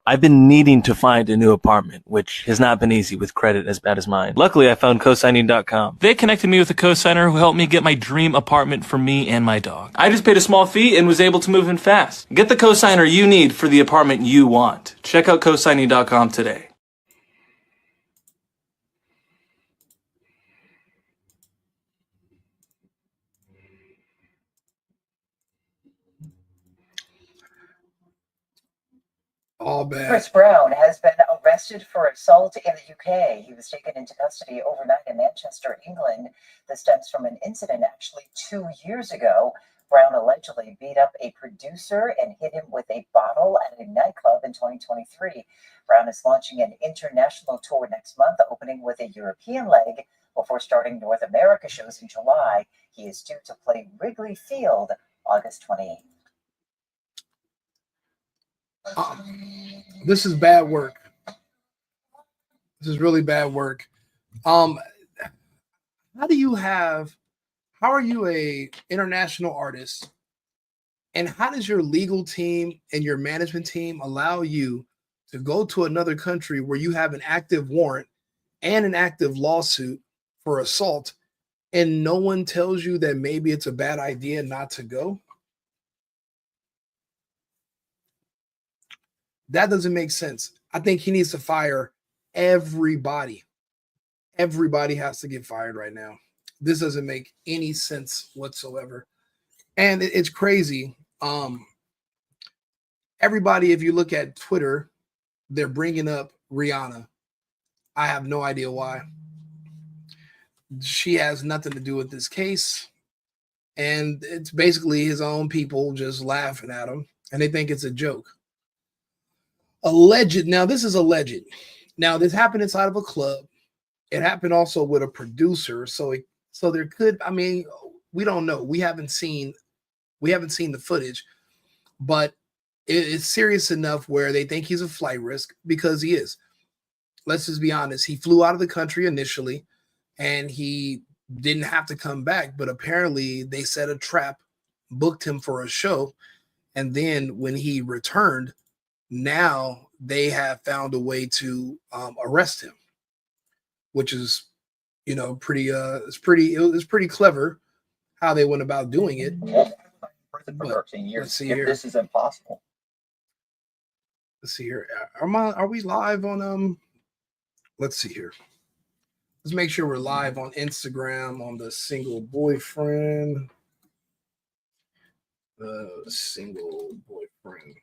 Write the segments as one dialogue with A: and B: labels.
A: I've been needing to find a new apartment, which has not been easy with credit as bad as mine. Luckily, I found cosigning.com. They connected me with a cosigner who helped me get my dream apartment for me and my dog. I just paid a small fee and was able to move in fast. Get the cosigner you need for the apartment you want. Check out cosigning.com today.
B: All bad.
C: Chris Brown has been arrested for assault in the UK. He was taken into custody overnight in Manchester, England. This stems from an incident actually 2 years ago. Brown allegedly beat up a producer and hit him with a bottle at a nightclub in 2023. Brown is launching an international tour next month, opening with a European leg before starting North America shows in July. He is due to play Wrigley Field August 28th.
B: This is bad work. This is really bad work. How are you a international artist, and how does your legal team and your management team allow you to go to another country where you have an active warrant and an active lawsuit for assault, and no one tells you that maybe it's a bad idea not to go? That doesn't make sense. I think he needs to fire everybody. Everybody has to get fired right now. This doesn't make any sense whatsoever. And it's crazy. Everybody, if you look at Twitter, they're bringing up Rihanna. I have no idea why. She has nothing to do with this case. And it's basically his own people just laughing at him, and they think it's a joke. Alleged. Now, this is alleged. Now, this happened inside of a club. It happened also with a producer. So there could, I mean, we don't know. We haven't seen the footage, but it's serious enough where they think he's a flight risk, because he is. Let's just be honest. He flew out of the country initially, and he didn't have to come back, but apparently they set a trap, booked him for a show, and then when he returned, now they have found a way to arrest him, which is, it's pretty clever how they went about doing it.
C: For 13 years,
B: let's see
C: if
B: here.
C: this is impossible.
B: Let's see here. Are we live on let's see here. Let's make sure we're live on Instagram on the single boyfriend. The single boyfriend.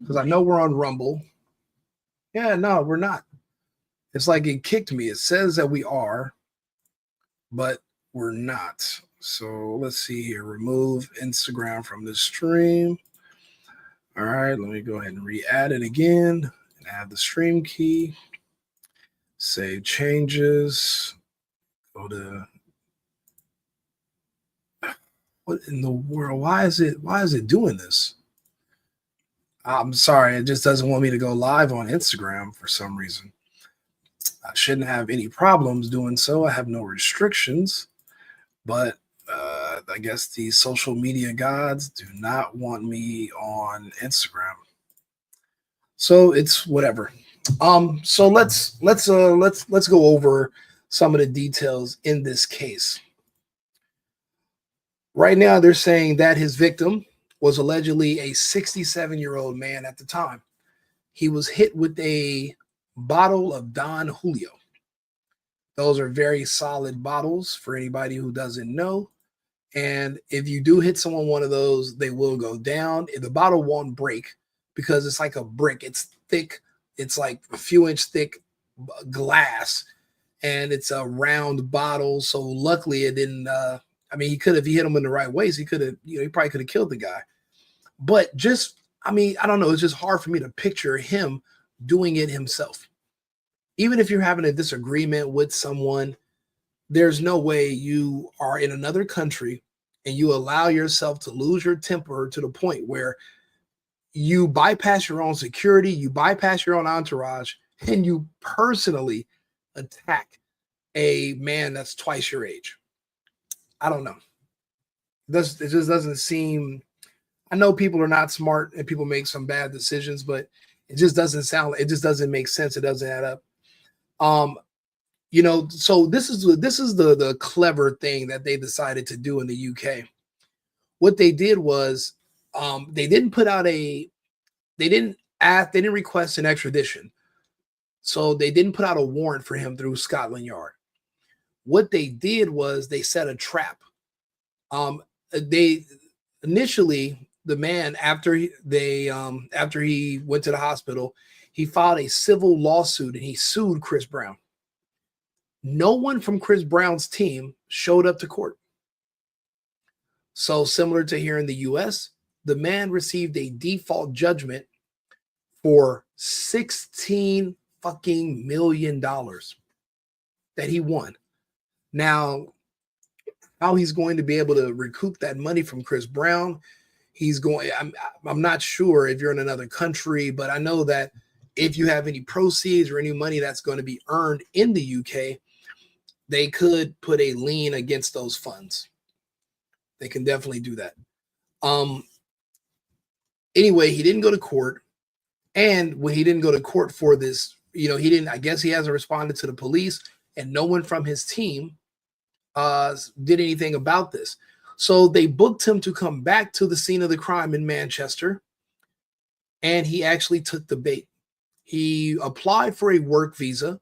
B: Because I know we're on Rumble. Yeah, no, we're not. It's like it kicked me. It says that we are, but we're not. So let's see here. Remove Instagram from the stream. All right, let me go ahead and re-add it again and add the stream key. Save changes. Go to, what in the world? Why is it doing this? I'm sorry, it just doesn't want me to go live on Instagram for some reason. I shouldn't have any problems doing so. I have no restrictions, but I guess the social media gods do not want me on Instagram. So it's whatever. So let's go over some of the details in this case. Right now, they're saying that his victim was allegedly a 67-year-old man at the time. He was hit with a bottle of Don Julio. Those are very solid bottles for anybody who doesn't know. And if you do hit someone one of those, they will go down. The bottle won't break because it's like a brick. It's thick. It's like a few inch thick glass, and it's a round bottle. So luckily it didn't, he could have, he hit him in the right ways. He could have, he probably could have killed the guy. But I don't know. It's just hard for me to picture him doing it himself. Even if you're having a disagreement with someone, there's no way you are in another country and you allow yourself to lose your temper to the point where you bypass your own security, you bypass your own entourage, and you personally attack a man that's twice your age. I don't know. It just doesn't seem I know people are not smart and people make some bad decisions, but it just doesn't sound. It just doesn't make sense. It doesn't add up. Um, so this is the clever thing that they decided to do in the UK. What they did was they didn't put out a they didn't request an extradition. So they didn't put out a warrant for him through Scotland Yard. What they did was they set a trap. They initially the man after he went to the hospital, he filed a civil lawsuit and he sued Chris Brown. No one from Chris Brown's team showed up to court. So similar to here in the US, the man received a default judgment for 16 fucking $1 million that he won. Now, how he's going to be able to recoup that money from Chris Brown, I'm not sure if you're in another country, but I know that if you have any proceeds or any money that's going to be earned in the UK, they could put a lien against those funds. They can definitely do that. Anyway, he didn't go to court. And when he didn't go to court for this, I guess he hasn't responded to the police, and no one from his team did anything about this. So they booked him to come back to the scene of the crime in Manchester, and he actually took the bait. He applied for a work visa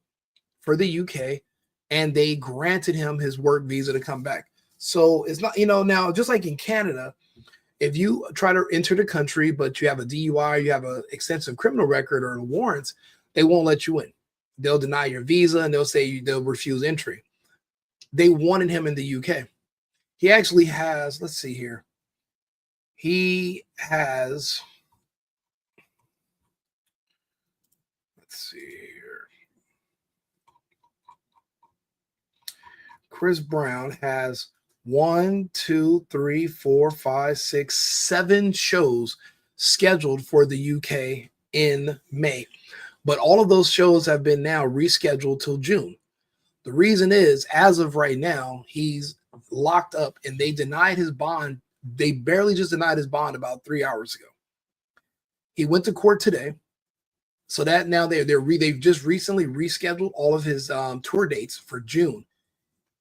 B: for the UK, and they granted him his work visa to come back. So it's not, now just like in Canada, if you try to enter the country, but you have a DUI, you have an extensive criminal record or warrants, they won't let you in. They'll deny your visa and they'll refuse entry. They wanted him in the UK. He actually has, let's see here. Let's see here. Chris Brown has 1, 2, 3, 4, 5, 6, 7 shows scheduled for the UK in May. But all of those shows have been now rescheduled till June. The reason is, as of right now, he's locked up and they denied his bond. They barely just denied his bond about 3 hours ago. He went to court today. So that now they've just recently rescheduled all of his tour dates for June.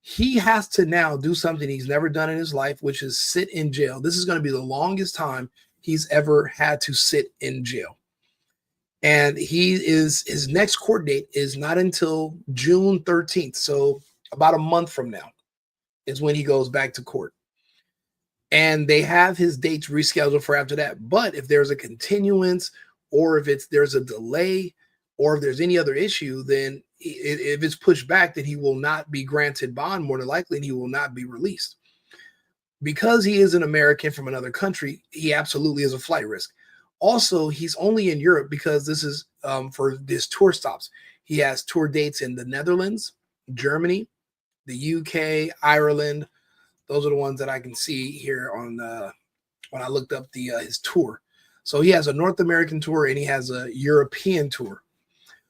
B: He has to now do something he's never done in his life, which is sit in jail. This is going to be the longest time he's ever had to sit in jail. And his next court date is not until June 13th. So about a month from now is when he goes back to court. And they have his dates rescheduled for after that. But if there's a continuance or if there's a delay or if there's any other issue, then if it's pushed back, then he will not be granted bond more than likely, and he will not be released. Because he is an American from another country, he absolutely is a flight risk. Also, he's only in Europe because this is for his tour stops. He has tour dates in the Netherlands, Germany, the UK, Ireland. Those are the ones that I can see here on when I looked up his tour. So he has a North American tour and he has a European tour.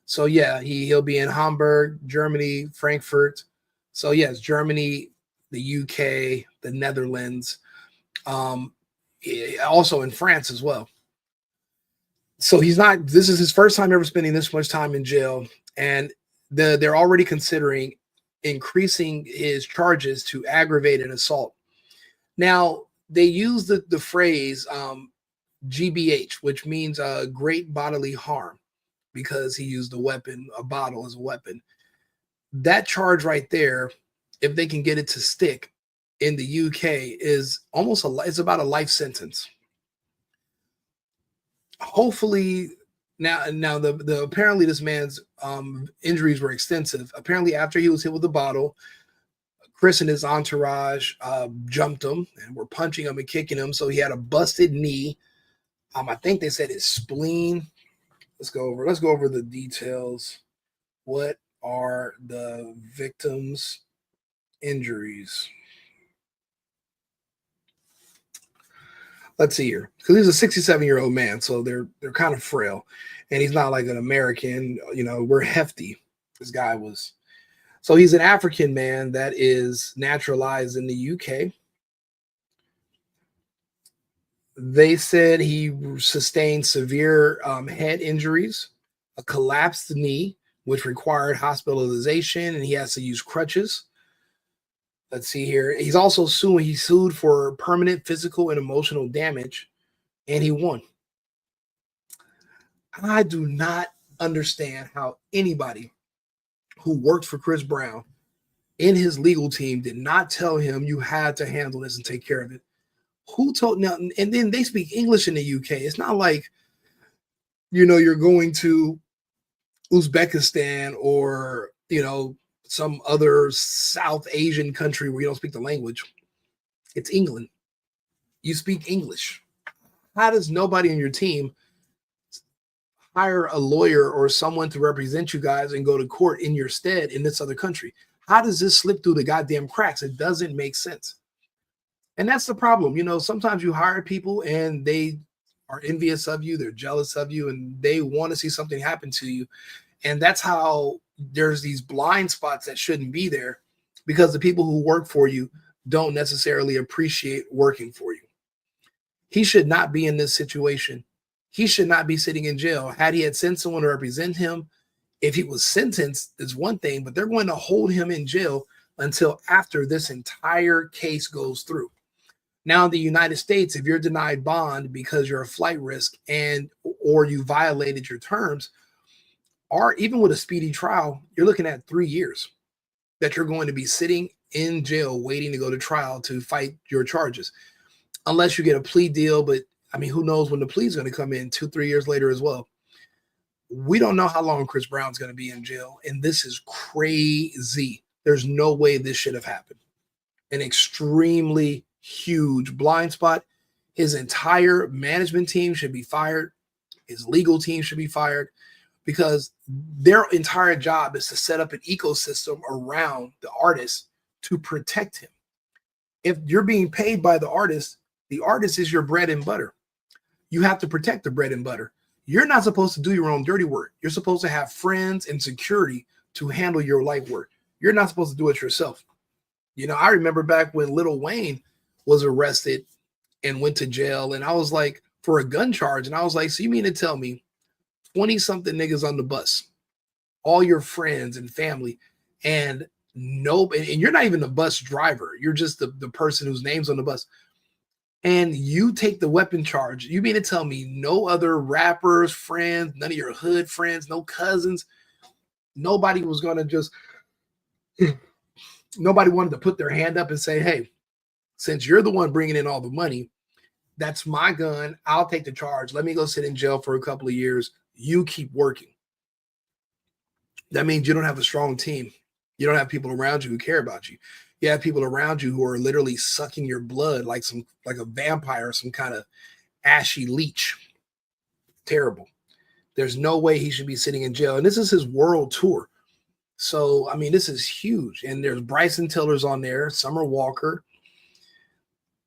B: So yeah, he'll be in Hamburg, Germany, Frankfurt. So yes, Germany, the UK, the Netherlands, also in France as well. So this is his first time ever spending this much time in jail, and they're already considering increasing his charges to aggravated assault. Now they use the phrase GBH, which means great bodily harm, because he used a bottle as a weapon. That charge right there, if they can get it to stick in the UK, is it's about a life sentence. Hopefully, now the apparently this man's injuries were extensive. Apparently, after he was hit with the bottle, Chris and his entourage jumped him and were punching him and kicking him. So he had a busted knee. I think they said his spleen. Let's go over the details. What are the victim's injuries? Let's see here, because he's a 67-year-old man, so they're kind of frail, and he's not like an American. We're hefty. This guy was. So he's an African man that is naturalized in the UK. They said he sustained severe head injuries, a collapsed knee, which required hospitalization, and he has to use crutches. Let's see here. He's also suing. He sued for permanent physical and emotional damage, and he won. I do not understand how anybody who worked for Chris Brown in his legal team did not tell him you had to handle this and take care of it. Who told now? And then they speak English in the UK. It's not like, you're going to Uzbekistan or, some other South Asian country where you don't speak the language. It's England. You speak English. How does nobody on your team hire a lawyer or someone to represent you guys and go to court in your stead in this other country? How does this slip through the goddamn cracks? It doesn't make sense. And that's the problem. Sometimes you hire people and they are envious of you, they're jealous of you, and they want to see something happen to you. And that's how there's these blind spots that shouldn't be there, because the people who work for you don't necessarily appreciate working for you. He should not be in this situation. He should not be sitting in jail. Had he had sent someone to represent him, if he was sentenced, it's one thing, but they're going to hold him in jail until after this entire case goes through. Now, in the United States, if you're denied bond because you're a flight risk or you violated your terms, or even with a speedy trial, you're looking at 3 years that you're going to be sitting in jail waiting to go to trial to fight your charges, unless you get a plea deal. But I mean, who knows when the plea is going to come in 2-3 years later as well. We don't know how long Chris Brown's going to be in jail, and this is crazy. There's no way this should have happened. An extremely huge blind spot. His entire management team should be fired. His legal team should be fired, because their entire job is to set up an ecosystem around the artist to protect him. If you're being paid by the artist is your bread and butter. You have to protect the bread and butter. You're not supposed to do your own dirty work. You're supposed to have friends and security to handle your life work. You're not supposed to do it yourself. I remember back when Lil Wayne was arrested and went to jail, and I was like, for a gun charge. And I was like, so you mean to tell me 20 something niggas on the bus, all your friends and family, and you're not even the bus driver. You're just the person whose name's on the bus. And you take the weapon charge. You mean to tell me no other rappers, friends, none of your hood friends, no cousins, nobody was going to just, nobody wanted to put their hand up and say, hey, since you're the one bringing in all the money, that's my gun. I'll take the charge. Let me go sit in jail for a couple of years. You keep working. That means you don't have a strong team. You don't have people around you who care about you. You have people around you who are literally sucking your blood like a vampire, some kind of ashy leech. Terrible. There's no way he should be sitting in jail. And this is his world tour. So, I mean, this is huge. And there's Bryson Tiller's on there, Summer Walker.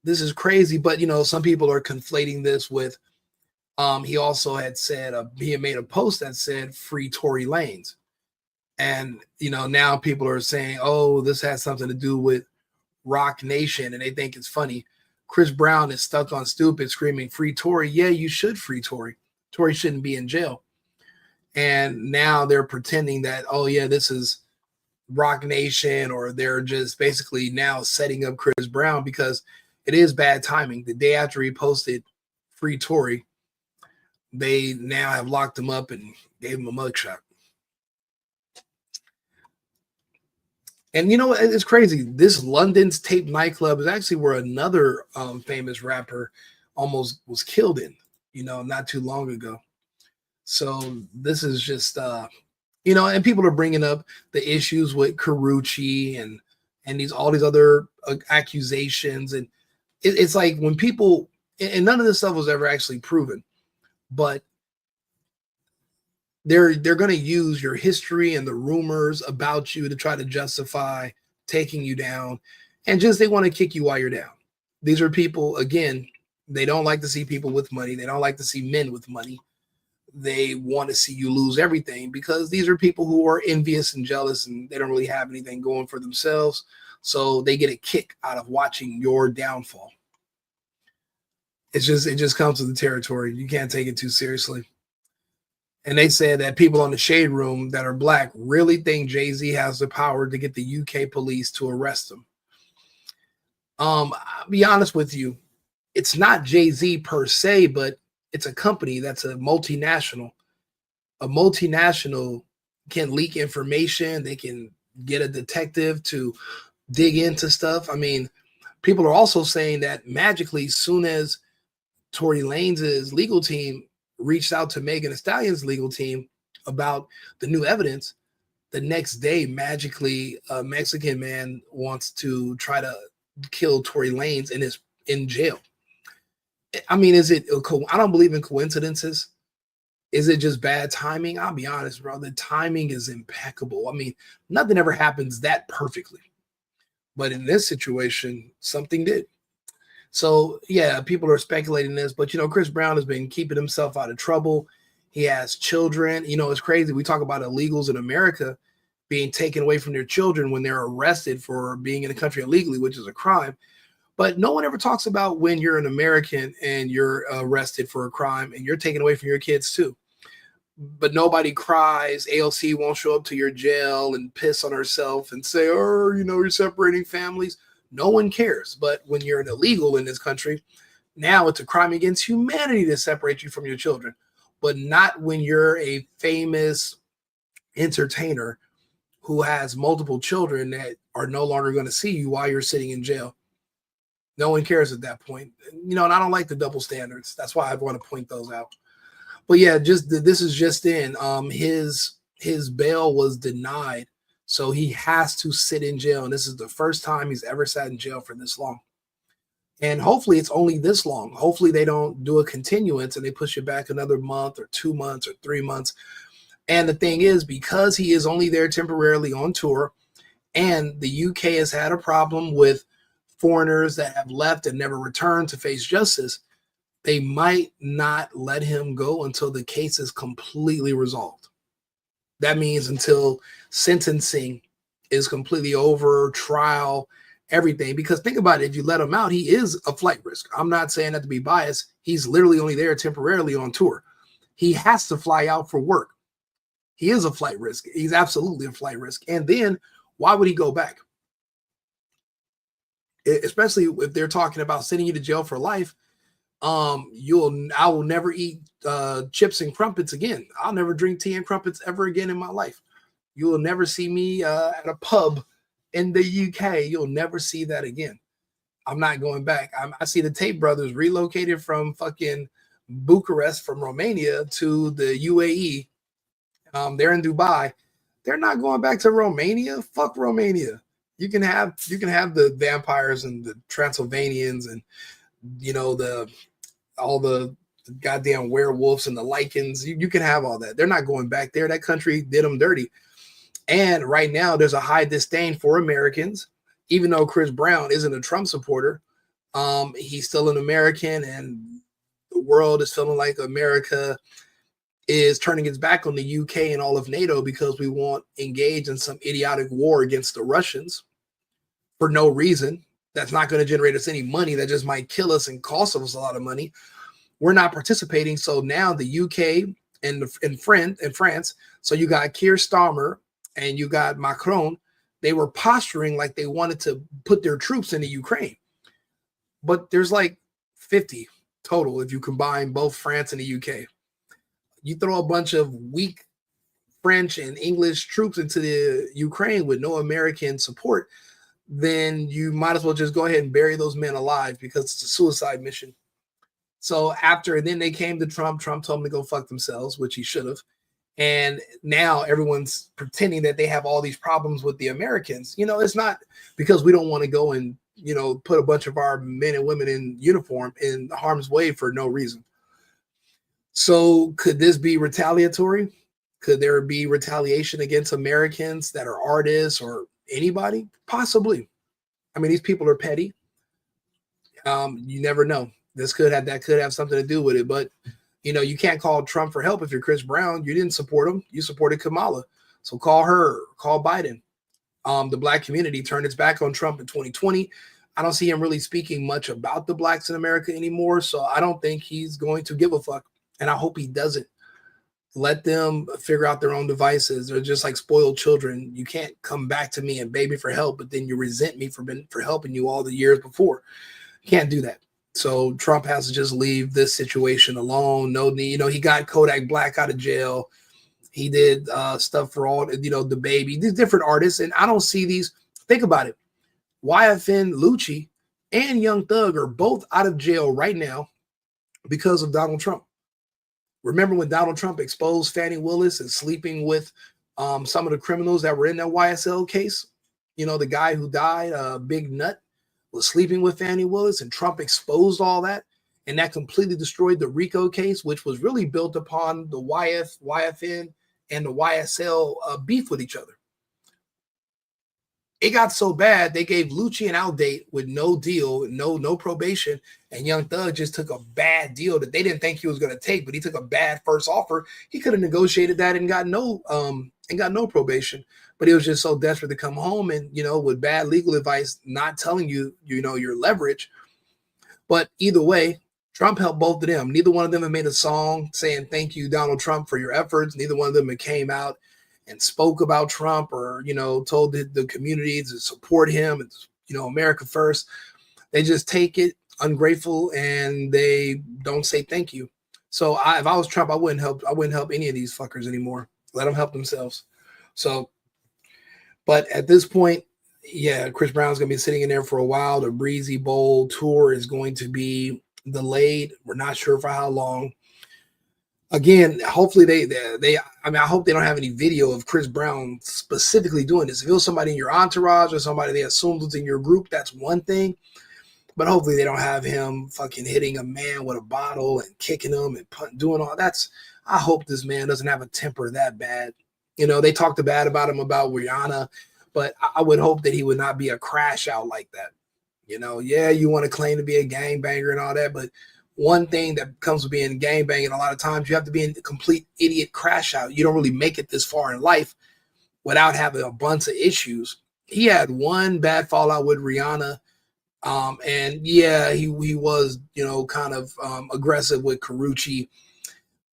B: This is crazy. But, some people are conflating this with, he also had said, he had made a post that said, free Tory Lanez. And, now people are saying, oh, this has something to do with Rock Nation. And they think it's funny. Chris Brown is stuck on stupid screaming free Tory. Yeah, you should free Tory. Tory shouldn't be in jail. And now they're pretending that, oh, yeah, this is Rock Nation, or they're just basically now setting up Chris Brown, because it is bad timing. The day after he posted free Tory, they now have locked him up and gave him a mugshot. And it's crazy. This London's Tape nightclub is actually where another famous rapper almost was killed in, not too long ago. So this is just, and people are bringing up the issues with Carucci and all these other accusations. And it's like when people, and none of this stuff was ever actually proven, but they're going to use your history and the rumors about you to try to justify taking you down, and just they want to kick you while you're down. These are people, again, they don't like to see people with money. They don't like to see men with money. They want to see you lose everything, because these are people who are envious and jealous, and they don't really have anything going for themselves. So they get a kick out of watching your downfall. it just comes with the territory. You can't take it too seriously. And they said that people on the Shade Room that are black really think Jay-Z has the power to get the UK police to arrest him. I'll be honest with you, it's not Jay-Z per se, but it's a company that's a multinational. A multinational can leak information. They can get a detective to dig into stuff. I mean, people are also saying that magically, soon as Tory Lanez's legal team reached out to Megan Thee Stallion's legal team about the new evidence, the next day, magically, a Mexican man wants to try to kill Tory Lanez and is in jail. I mean, I don't believe in coincidences. Is it just bad timing? I'll be honest, bro. The timing is impeccable. I mean, nothing ever happens that perfectly. But in this situation, something did. So, yeah, people are speculating this. But, Chris Brown has been keeping himself out of trouble. He has children. It's crazy. We talk about illegals in America being taken away from their children when they're arrested for being in the country illegally, which is a crime. But no one ever talks about when you're an American and you're arrested for a crime and you're taken away from your kids too. But nobody cries. AOC won't show up to your jail and piss on herself and say, oh, you're separating families. No one cares. But when you're an illegal in this country, now it's a crime against humanity to separate you from your children. But not when you're a famous entertainer who has multiple children that are no longer going to see you while you're sitting in jail. No one cares at that point. And I don't like the double standards. That's why I want to point those out. But yeah, this is just in. His bail was denied, so he has to sit in jail. And this is the first time he's ever sat in jail for this long. And hopefully it's only this long. Hopefully they don't do a continuance and they push it back another month or 2 months or 3 months. And the thing is, because he is only there temporarily on tour, and the UK has had a problem with foreigners that have left and never returned to face justice, they might not let him go until the case is completely resolved. That means until sentencing is completely over, trial, everything. Because think about it, if you let him out, he is a flight risk. I'm not saying that to be biased. He's literally only there temporarily on tour. He has to fly out for work. He is a flight risk. He's absolutely a flight risk. And then why would he go back? Especially if they're talking about sending you to jail for life. I will never eat chips and crumpets again. I'll never drink tea and crumpets ever again in my life. You will never see me at a pub in the UK. You'll never see that again. I'm not going back. I see the Tate brothers relocated from fucking Bucharest, from Romania to the UAE. They're in Dubai. They're not going back to Romania. Fuck Romania. You can have the vampires and the Transylvanians and all the goddamn werewolves and the lichens. You can have all that. They're not going back there. That country did them dirty. And right now there's a high disdain for Americans, even though Chris Brown isn't a Trump supporter. He's still an American, and the world is feeling like America is turning its back on the UK and all of NATO because we won't engage in some idiotic war against the Russians for no reason. That's not going to generate us any money. That just might kill us and cost us a lot of money. We're not participating. So now the UK and France, so you got Keir Starmer and you got Macron, they were posturing like they wanted to put their troops into Ukraine. But there's like 50 total if you combine both France and the UK. You throw a bunch of weak French and English troops into the Ukraine with no American support, then you might as well just go ahead and bury those men alive, because it's a suicide mission. So then they came to Trump. Trump told them to go fuck themselves, which he should have. And now everyone's pretending that they have all these problems with the Americans. It's not because we don't want to go and, put a bunch of our men and women in uniform in harm's way for no reason. So could this be retaliatory? Could there be retaliation against Americans that are artists or anybody? Possibly. I mean, these people are petty. You never know. That could have something to do with it. But, you can't call Trump for help if you're Chris Brown. You didn't support him. You supported Kamala. So call her, call Biden. The black community turned its back on Trump in 2020. I don't see him really speaking much about the blacks in America anymore. So I don't think he's going to give a fuck. And I hope he doesn't. Let them figure out their own devices. They're just like spoiled children. You can't come back to me and beg me for help, but then you resent me for helping you all the years before. You can't do that. So Trump has to just leave this situation alone. No need, he got Kodak Black out of jail. He did stuff for all, the baby, these different artists. And I don't see these. Think about it. YFN Lucci and Young Thug are both out of jail right now because of Donald Trump. Remember when Donald Trump exposed Fannie Willis and sleeping with some of the criminals that were in that YSL case? The guy who died, Big Nut, was sleeping with Fannie Willis, and Trump exposed all that. And that completely destroyed the RICO case, which was really built upon the YFN and the YSL beef with each other. It got so bad they gave Lucci an out date with no deal, no probation, and Young Thug just took a bad deal that they didn't think he was going to take, but he took a bad first offer. He could have negotiated that and got no probation, but he was just so desperate to come home and with bad legal advice, not telling you your leverage. But either way, Trump helped both of them. Neither one of them have made a song saying thank you, Donald Trump, for your efforts. Neither one of them came out and spoke about Trump or, told the community to support him and, America first. They just take it ungrateful and they don't say thank you. So if I was Trump, I wouldn't help any of these fuckers anymore. Let them help themselves. So, but at this point, yeah, Chris Brown's going to be sitting in there for a while. The Breezy Bowl tour is going to be delayed. We're not sure for how long. Again, hopefully I hope they don't have any video of Chris Brown specifically doing this. If it was somebody in your entourage or somebody they assumed was in your group, that's one thing. But hopefully they don't have him fucking hitting a man with a bottle and kicking him and doing all that's. I hope this man doesn't have a temper that bad. They talked bad about him about Rihanna, but I would hope that he would not be a crash out like that. Yeah, you want to claim to be a gangbanger and all that, but one thing that comes with being gangbanging, a lot of times you have to be a complete idiot crash out. You don't really make it this far in life without having a bunch of issues. He had one bad fallout with Rihanna. And yeah, he was, kind of aggressive with Karrueche.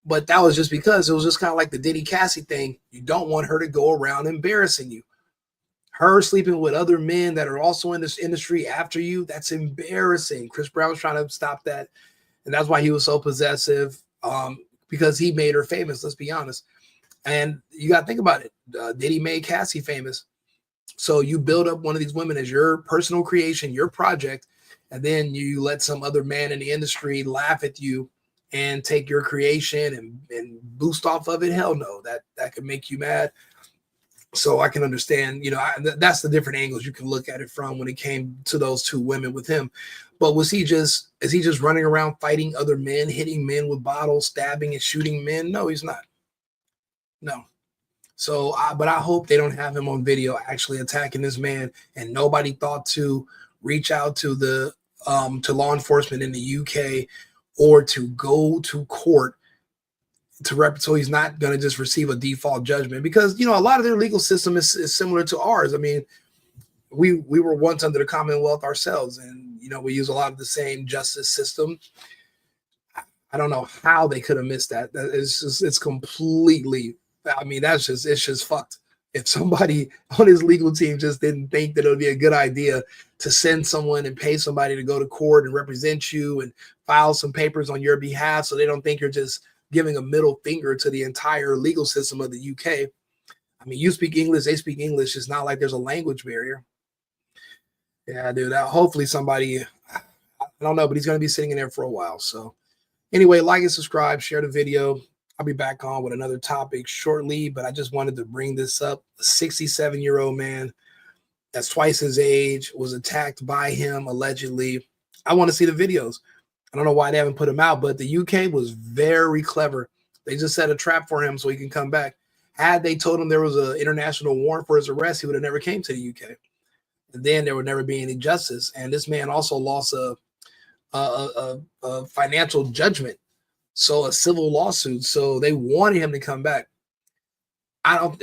B: But that was just because it was just kind of like the Diddy Cassie thing. You don't want her to go around embarrassing you. Her sleeping with other men that are also in this industry after you, that's embarrassing. Chris Brown's trying to stop that. And that's why he was so possessive, because he made her famous, let's be honest. And you got to think about it. Diddy made Cassie famous. So you build up one of these women as your personal creation, your project, and then you let some other man in the industry laugh at you and take your creation and boost off of it. Hell no, that could make you mad. So I can understand, that's the different angles you can look at it from when it came to those two women with him. But is he just running around fighting other men, hitting men with bottles, stabbing and shooting men? No, he's not. No. So, but I hope they don't have him on video actually attacking this man, and nobody thought to reach out to the to law enforcement in the UK or to go to court so he's not going to just receive a default judgment, because a lot of their legal system is similar to ours. I mean, we were once under the Commonwealth ourselves, and we use a lot of the same justice system. I don't know how they could have missed that. It's completely. I mean, it's just fucked. If somebody on his legal team just didn't think that it would be a good idea to send someone and pay somebody to go to court and represent you and file some papers on your behalf, so they don't think you're just giving a middle finger to the entire legal system of the UK. I mean, you speak English, they speak English. It's not like there's a language barrier. Yeah, dude. Hopefully somebody, I don't know, but he's going to be sitting in there for a while. So anyway, like and subscribe, share the video. I'll be back on with another topic shortly, but I just wanted to bring this up. A 67-year-old man that's twice his age was attacked by him, allegedly. I want to see the videos. I don't know why they haven't put him out, but the UK was very clever. They just set a trap for him so he can come back. Had they told him there was an international warrant for his arrest, he would have never came to the UK. And then there would never be any justice. And this man also lost a financial judgment, so a civil lawsuit. So they wanted him to come back.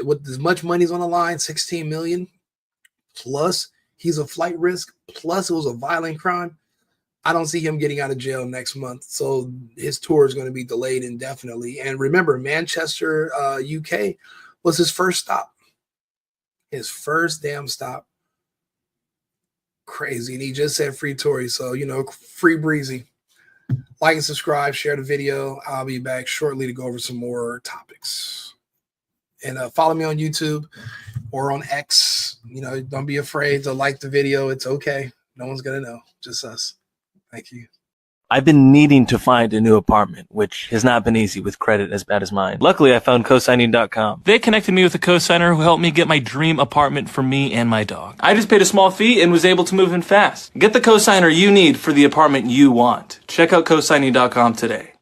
B: With as much money's on the line, 16 million plus, He's a flight risk. Plus, it was a violent crime. I don't see him getting out of jail next month. So his tour is going to be delayed indefinitely. And remember, Manchester, UK was his first stop. His first damn stop. Crazy. And he just said free Tory. So, you know, free Breezy. Like and subscribe, share the video. I'll be back shortly to go over some more topics. And follow me on YouTube or on X. You know, don't be afraid to like the video. It's okay. No one's going to know. Just us. Thank you.
A: I've been needing to find a new apartment, which has not been easy with credit as bad as mine. Luckily, I found cosigning.com. They connected me with a cosigner who helped me get my dream apartment for me and my dog. I just paid a small fee and was able to move in fast. Get the cosigner you need for the apartment you want. Check out cosigning.com today.